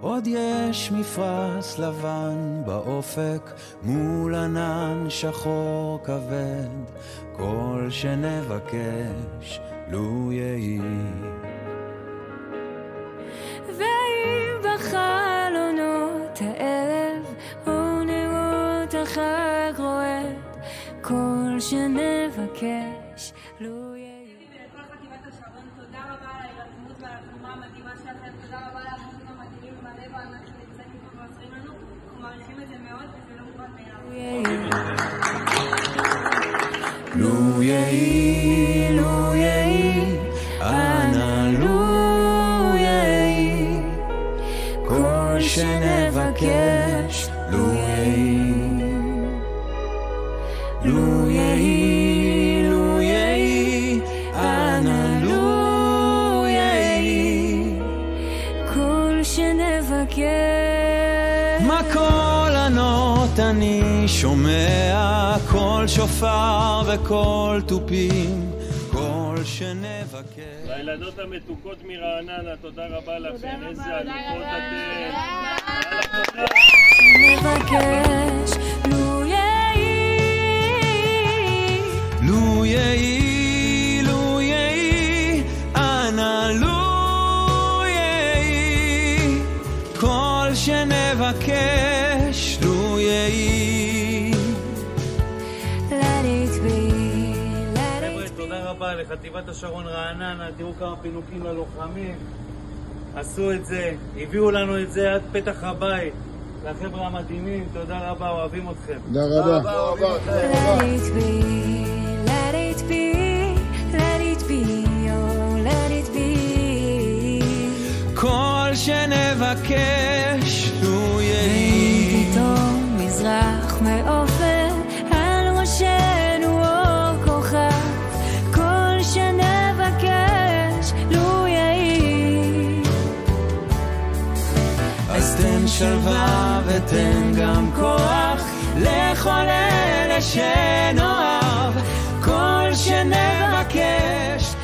עוד יש מפרס לבן באופק מול ענן שחור כבד, כל שנבקש לו יהי. ואם בחלונות הערב או נרות החג רועד, כל שנבקש לו יהי. לכל חטיבת השרון, תודה רבה על ההירתמות והתרומה המדהימה שלכם, תודה רבה על האנשים המדהימים והלב הענק שנמצאים פה ועוזרים לנו, אנחנו מעריכים את זה מאוד וזה לא מובן מאליו. לו יהי, לו יהי, אנא לו יהי, כל שנבקש לו יהי. לו יהי, לו יהי, אנא לו יהי, כל שנבקש. מה כל ענות אני שומע, כל שופר וכל טופים, כל שנבקש. לילדות המתוקות מרעננה, תודה רבה לכם, איזה אלופות אתן. נבקש לו יהי, לו יהי, לו יהי, אנא לו יהי, כל שנבקש לו יהי. let it be, let חבר'ה, it be. תודה רבה לחטיבת השרון רעננה, תראו כמה פינוקים ללוחמים, עשו את זה, הביאו לנו את זה עד פתח הבית. לחבר'ה המדהימים, תודה רבה, אוהבים אתכם. תודה רבה. Let it be, let it be, let it be, oh let it be. כל שנבקש לו יהי. פתאום מזרח מאופל על ראשנו אור כוכב, כל שנבקש לו יהי. אז תן שלווה ותן גם כוח לכל אלה שנאהב, כל שנבקש